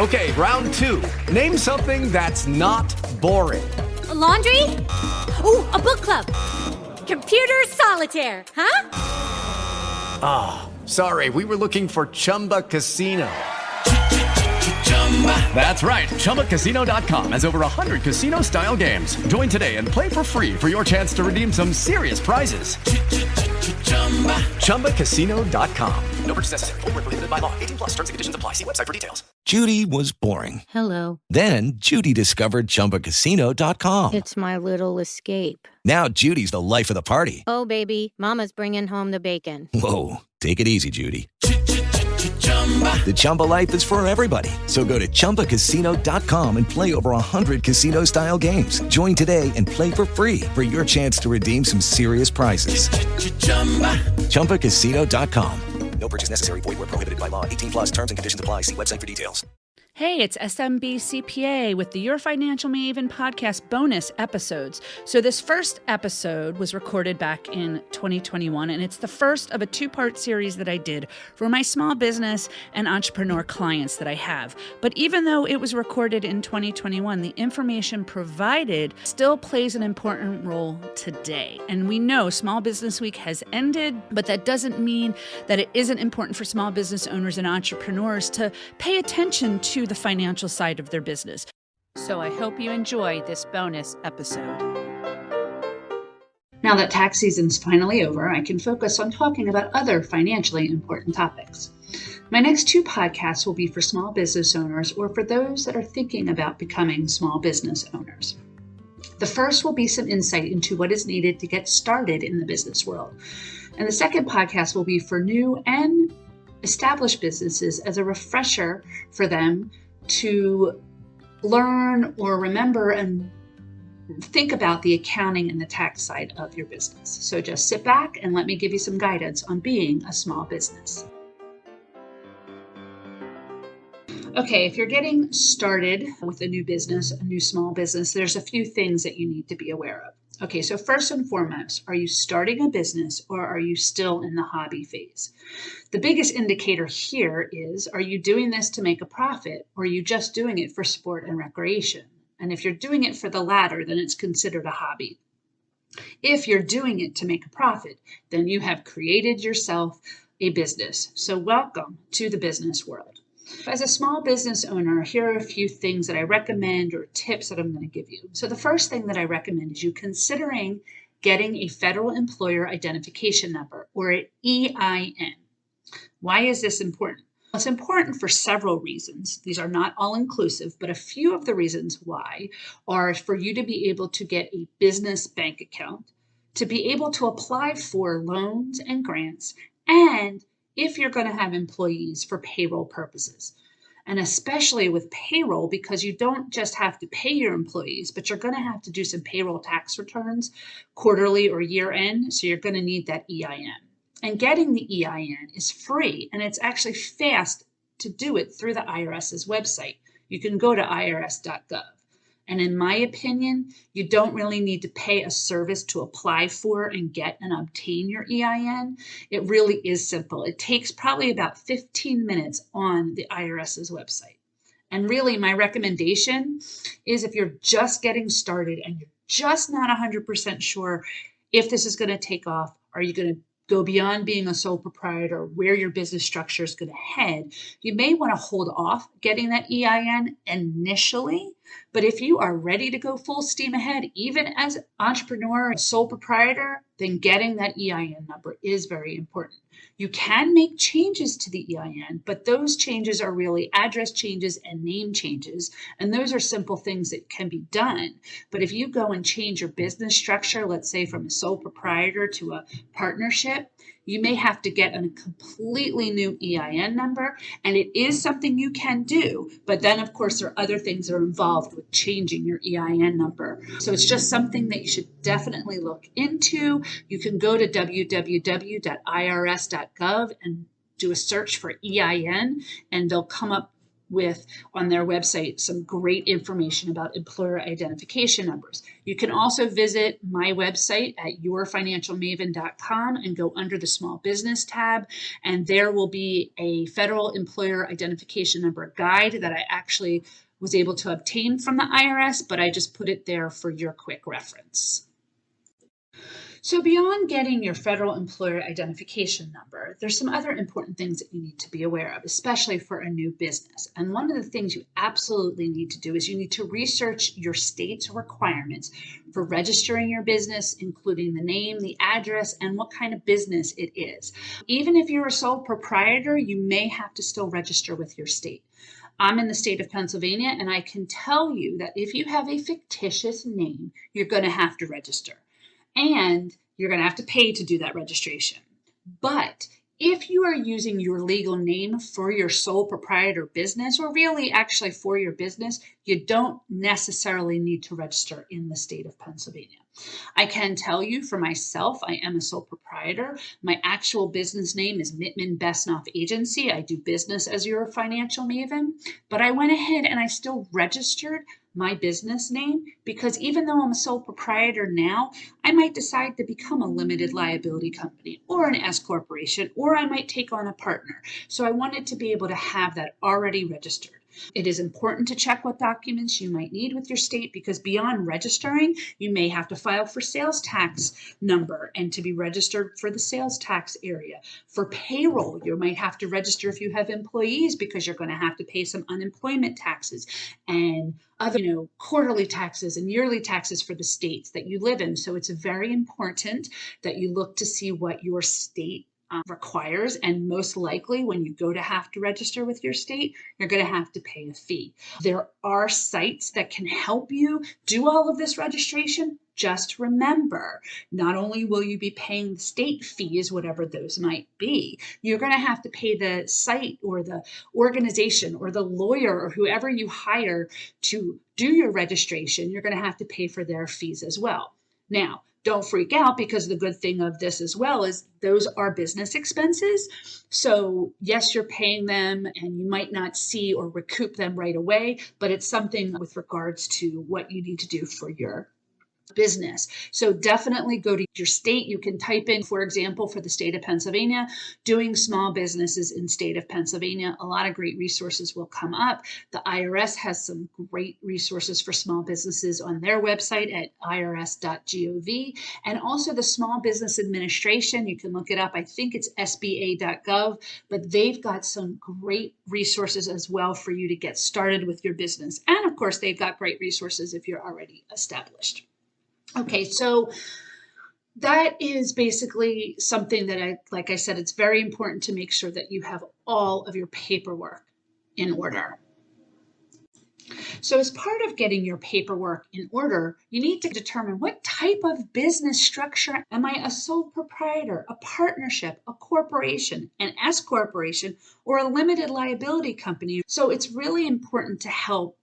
Okay, round two. Name something that's not boring. A laundry? Ooh, a book club. Computer solitaire, huh? Ah, sorry, we were looking for Chumba Casino. That's right, ChumbaCasino.com has over 100 casino-style games. Join today and play for free for your chance to redeem some serious prizes. ChumbaCasino.com. No purchase necessary. Void where prohibited by law. 18+ terms and conditions apply. See website for details. Judy was boring. Hello. Then Judy discovered ChumbaCasino.com. It's my little escape. Now Judy's the life of the party. Oh, baby, mama's bringing home the bacon. Whoa, take it easy, Judy. The Chumba life is for everybody. So go to ChumbaCasino.com and play over 100 casino-style games. Join today and play for free for your chance to redeem some serious prizes. ChumbaCasino.com. No purchase necessary. Void where prohibited by law. 18+ terms and conditions apply. See website for details. Hey, it's SMB CPA with the Your Financial Maven podcast bonus episodes. So this first episode was recorded back in 2021, and it's the first of a two-part series that I did for my small business and entrepreneur clients that I have. But even though it was recorded in 2021, the information provided still plays an important role today. And we know Small Business Week has ended, but that doesn't mean that it isn't important for small business owners and entrepreneurs to pay attention to the financial side of their business. So I hope you enjoy this bonus episode. Now that tax season's finally over, I can focus on talking about other financially important topics. My next two podcasts will be for small business owners or for those that are thinking about becoming small business owners. The first will be some insight into what is needed to get started in the business world. And the second podcast will be for new and established businesses as a refresher for them to learn or remember and think about the accounting and the tax side of your business. So just sit back and let me give you some guidance on being a small business. Okay, if you're getting started with a new business, a new small business, there's a few things that you need to be aware of. Okay, so first and foremost, are you starting a business or are you still in the hobby phase? The biggest indicator here is, are you doing this to make a profit or are you just doing it for sport and recreation? And if you're doing it for the latter, then it's considered a hobby. If you're doing it to make a profit, then you have created yourself a business. So welcome to the business world. As a small business owner, here are a few things that I recommend or tips that I'm going to give you. So the first thing that I recommend is you considering getting a federal employer identification number or an EIN. Why is this important? Well, it's important for several reasons. These are not all inclusive, but a few of the reasons why are for you to be able to get a business bank account, to be able to apply for loans and grants, and if you're going to have employees for payroll purposes. And especially with payroll, because you don't just have to pay your employees, but you're going to have to do some payroll tax returns quarterly or year end. So you're going to need that EIN. And getting the EIN is free, and it's actually fast to do it through the IRS's website. You can go to irs.gov. And in my opinion, you don't really need to pay a service to apply for and get and obtain your EIN. It really is simple. It takes probably about 15 minutes on the IRS's website. And really, my recommendation is if you're just getting started and you're just not 100% sure if this is going to take off, are you going to go beyond being a sole proprietor, where your business structure is going to head, you may want to hold off getting that EIN initially. But if you are ready to go full steam ahead, even as an entrepreneur, a sole proprietor, then getting that EIN number is very important. You can make changes to the EIN, but those changes are really address changes and name changes. And those are simple things that can be done. But if you go and change your business structure, let's say from a sole proprietor to a partnership, you may have to get a completely new EIN number, and it is something you can do. But then, of course, there are other things that are involved with changing your EIN number. So it's just something that you should definitely look into. You can go to www.irs.gov and do a search for EIN, and they'll come up with on their website some great information about employer identification numbers. You can also visit my website at yourfinancialmaven.com and go under the small business tab, and there will be a federal employer identification number guide that I actually was able to obtain from the IRS, but I just put it there for your quick reference. So beyond getting your federal employer identification number, there's some other important things that you need to be aware of, especially for a new business. And one of the things you absolutely need to do is you need to research your state's requirements for registering your business, including the name, the address, and what kind of business it is. Even if you're a sole proprietor, you may have to still register with your state. I'm in the state of Pennsylvania, and I can tell you that if you have a fictitious name, you're going to have to register. And you're going to have to pay to do that registration. But if you are using your legal name for your sole proprietor business, or really actually for your business, you don't necessarily need to register in the state of Pennsylvania. I can tell you for myself, I am a sole proprietor. My actual business name is Mittman Besnoff Agency. I do business as Your Financial Maven, but I went ahead and I still registered my business name because even though I'm a sole proprietor now, I might decide to become a limited liability company or an S corporation, or I might take on a partner. So I wanted to be able to have that already registered. It is important to check what documents you might need with your state because beyond registering, you may have to file for sales tax number and to be registered for the sales tax area. For payroll, you might have to register if you have employees because you're going to have to pay some unemployment taxes and other, quarterly taxes and yearly taxes for the states that you live in. So it's very important that you look to see what your state requires, and most likely when you go to have to register with your state, you're going to have to pay a fee. There are sites that can help you do all of this registration. Just remember, not only will you be paying the state fees, whatever those might be, you're going to have to pay the site or the organization or the lawyer or whoever you hire to do your registration. You're going to have to pay for their fees as well. Now, don't freak out because the good thing of this as well is those are business expenses. So yes, you're paying them and you might not see or recoup them right away, but it's something with regards to what you need to do for your business. So definitely go to your state. You can type in, for example, for the state of Pennsylvania, doing small businesses in state of Pennsylvania. A lot of great resources will come up. The IRS has some great resources for small businesses on their website at irs.gov. And also the Small Business Administration, you can look it up. I think it's sba.gov, but they've got some great resources as well for you to get started with your business. And of course, they've got great resources if you're already established. Okay, so that is basically something that like I said, it's very important to make sure that you have all of your paperwork in order. So as part of getting your paperwork in order, you need to determine what type of business structure. Am I a sole proprietor, a partnership, a corporation, an S corporation, or a limited liability company? So it's really important to help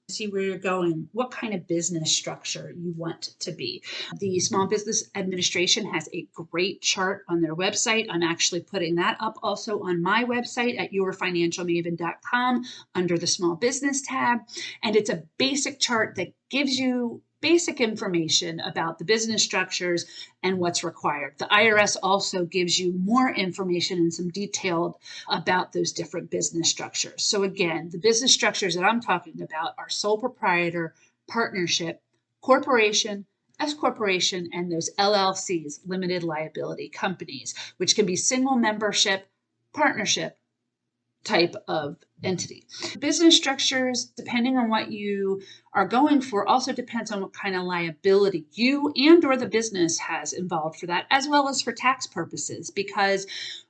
see where you're going, what kind of business structure you want to be. The Small Business Administration has a great chart on their website. I'm actually putting that up also on my website at yourfinancialmaven.com under the Small Business tab. And it's a basic chart that gives you basic information about the business structures and what's required. The IRS also gives you more information and some detailed about those different business structures. So again, the business structures that I'm talking about are sole proprietor, partnership, corporation, S corporation, and those LLCs, limited liability companies, which can be single membership, partnership, type of entity. Business structures, depending on what you are going for, also depends on what kind of liability you and or the business has involved for that, as well as for tax purposes. Because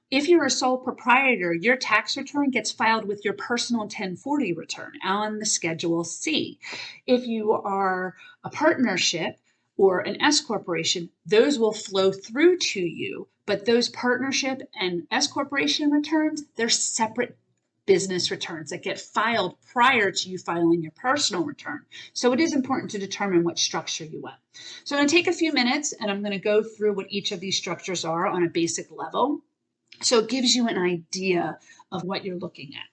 if you're a sole proprietor, your tax return gets filed with your personal 1040 return on the Schedule C. If you are a partnership or an S corporation, those will flow through to you. But those partnership and S corporation returns, they're separate business returns that get filed prior to you filing your personal return. So it is important to determine what structure you want. So I'm going to take a few minutes and I'm going to go through what each of these structures are on a basic level. So it gives you an idea of what you're looking at.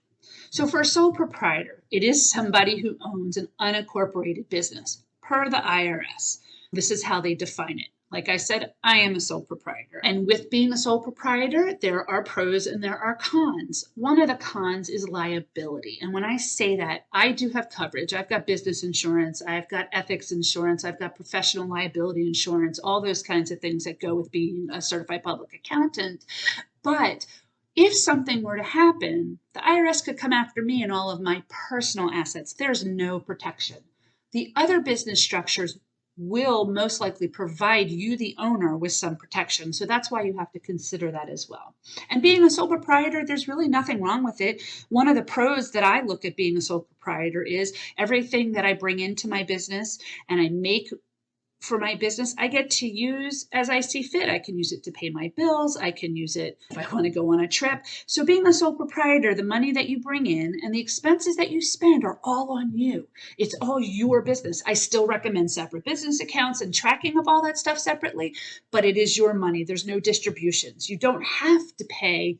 So for a sole proprietor, it is somebody who owns an unincorporated business per the IRS. This is how they define it. Like I said, I am a sole proprietor. And with being a sole proprietor, there are pros and there are cons. One of the cons is liability. And when I say that, I do have coverage. I've got business insurance. I've got ethics insurance. I've got professional liability insurance, all those kinds of things that go with being a certified public accountant. But if something were to happen, the IRS could come after me and all of my personal assets. There's no protection. The other business structures will most likely provide you, the owner, with some protection. So that's why you have to consider that as well. And being a sole proprietor, there's really nothing wrong with it. One of the pros that I look at being a sole proprietor is everything that I bring into my business and I make for my business, I get to use as I see fit. I can use it to pay my bills. I can use it if I want to go on a trip. So being a sole proprietor, the money that you bring in and the expenses that you spend are all on you. It's all your business. I still recommend separate business accounts and tracking of all that stuff separately, but it is your money. There's no distributions. You don't have to pay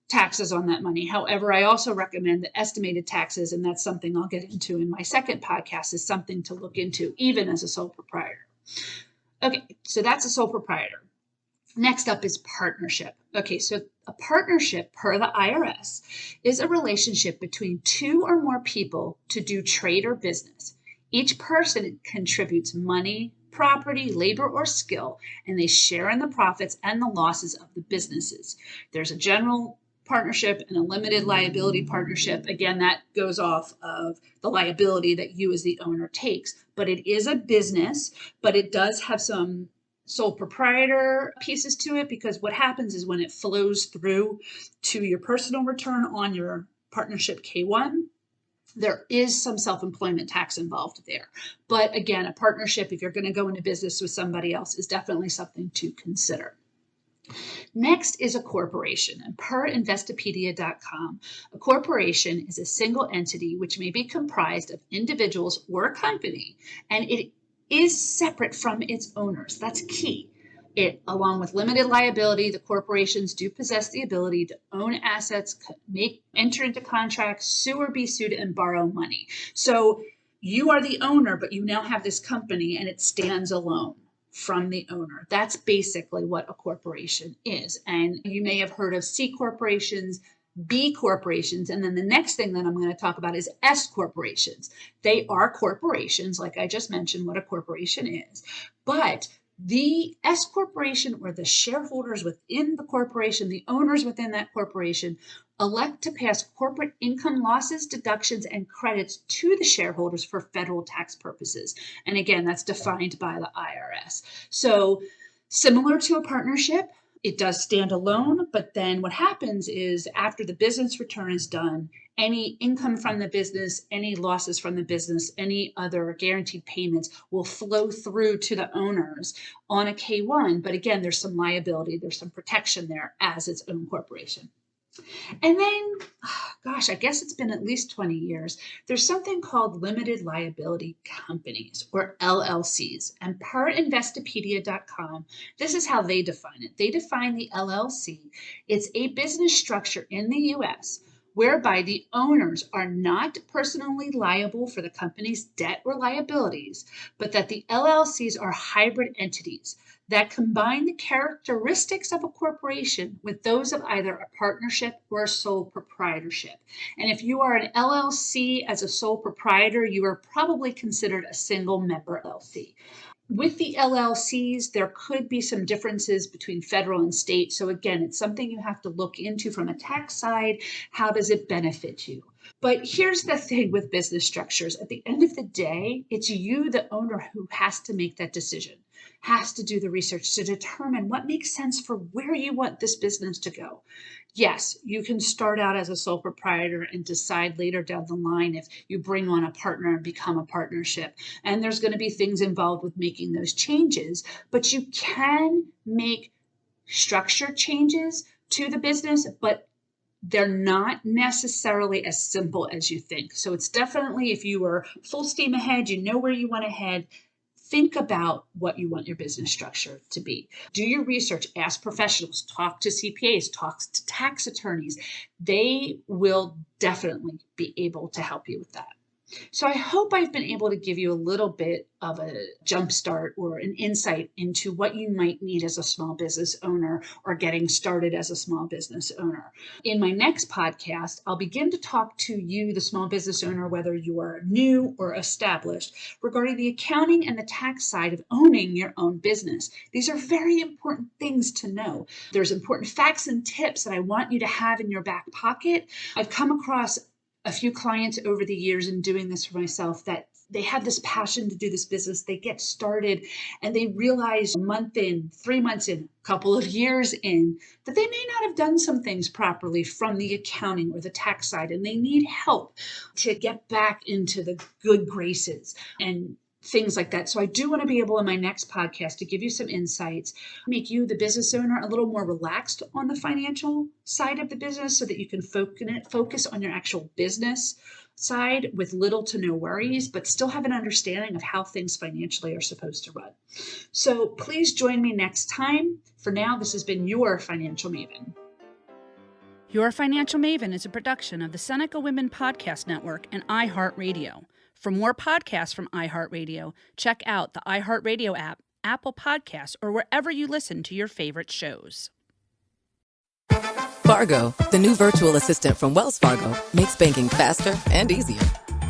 taxes on that money. However, I also recommend that estimated taxes, and that's something I'll get into in my second podcast, is something to look into even as a sole proprietor. Okay, so that's a sole proprietor. Next up is partnership. Okay, so a partnership per the IRS is a relationship between two or more people to do trade or business. Each person contributes money, property, labor, or skill, and they share in the profits and the losses of the businesses. There's a general partnership and a limited liability partnership. Again, that goes off of the liability that you as the owner takes, but it is a business, but it does have some sole proprietor pieces to it, because what happens is when it flows through to your personal return on your partnership K1, there is some self-employment tax involved there. But again, a partnership, if you're going to go into business with somebody else, is definitely something to consider. Next is a corporation, and per Investopedia.com, a corporation is a single entity which may be comprised of individuals or a company, and it is separate from its owners. That's key. It, along with limited liability, the corporations do possess the ability to own assets, enter into contracts, sue or be sued, and borrow money. So you are the owner, but you now have this company and it stands alone from the owner. That's basically what a corporation is. And you may have heard of C corporations, B corporations, and then the next thing that I'm going to talk about is S corporations. They are corporations, like I just mentioned what a corporation is, but the S corporation, or the shareholders within the corporation, the owners within that corporation, elect to pass corporate income losses, deductions, and credits to the shareholders for federal tax purposes. And again, that's defined by the IRS. So similar to a partnership, it does stand alone, but then what happens is after the business return is done, any income from the business, any losses from the business, any other guaranteed payments will flow through to the owners on a K1. But again, there's some liability, there's some protection there as its own corporation. And then, gosh, I guess it's been at least 20 years. There's something called limited liability companies, or LLCs. And per Investopedia.com, this is how they define it. They define the LLC. It's a business structure in the U.S. whereby the owners are not personally liable for the company's debt or liabilities, but that the LLCs are hybrid entities that combine the characteristics of a corporation with those of either a partnership or a sole proprietorship. And if you are an LLC as a sole proprietor, you are probably considered a single member LLC. With the LLCs, there could be some differences between federal and state. So again, it's something you have to look into from a tax side. How does it benefit you? But here's the thing with business structures. At the end of the day, it's you, the owner, who has to make that decision, has to do the research to determine what makes sense for where you want this business to go. Yes, you can start out as a sole proprietor and decide later down the line if you bring on a partner and become a partnership. And there's going to be things involved with making those changes, but you can make structure changes to the business, but they're not necessarily as simple as you think. So it's definitely, if you are full steam ahead, you know where you want to head, think about what you want your business structure to be. Do your research, ask professionals, talk to CPAs, talk to tax attorneys. They will definitely be able to help you with that. So I hope I've been able to give you a little bit of a jumpstart or an insight into what you might need as a small business owner or getting started as a small business owner. In my next podcast, I'll begin to talk to you, the small business owner, whether you are new or established, regarding the accounting and the tax side of owning your own business. These are very important things to know. There's important facts and tips that I want you to have in your back pocket. I've come across a few clients over the years in doing this for myself that they have this passion to do this business. They get started and they realize a month in, 3 months in, a couple of years in, that they may not have done some things properly from the accounting or the tax side, and they need help to get back into the good graces and things like that. So I do want to be able in my next podcast to give you some insights, make you, the business owner, a little more relaxed on the financial side of the business so that you can focus on your actual business side with little to no worries, but still have an understanding of how things financially are supposed to run. So please join me next time. For now, this has been Your Financial Maven. Your Financial Maven is a production of the Seneca Women Podcast Network and iHeartRadio. For more podcasts from iHeartRadio, check out the iHeartRadio app, Apple Podcasts, or wherever you listen to your favorite shows. Fargo, the new virtual assistant from Wells Fargo, makes banking faster and easier.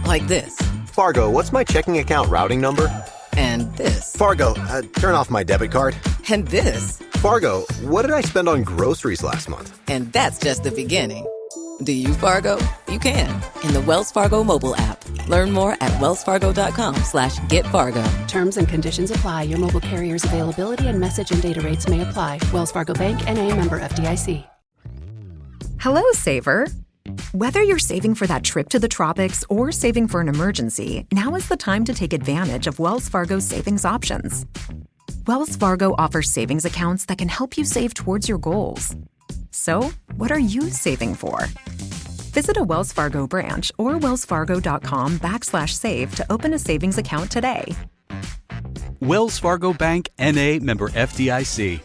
Like this. Fargo, what's my checking account routing number? And this. Fargo, turn off my debit card. And this. Fargo, what did I spend on groceries last month? And that's just the beginning. Do you, Fargo? You can in the Wells Fargo mobile app. Learn more at wellsfargo.com/getfargo. Terms and conditions apply. Your mobile carrier's availability and message and data rates may apply. Wells Fargo Bank, N.A., member FDIC. Hello, saver. Whether you're saving for that trip to the tropics or saving for an emergency, now is the time to take advantage of Wells Fargo's savings options. Wells Fargo offers savings accounts that can help you save towards your goals. So, what are you saving for? Visit a Wells Fargo branch or wellsfargo.com/save to open a savings account today. Wells Fargo Bank, N.A., member FDIC.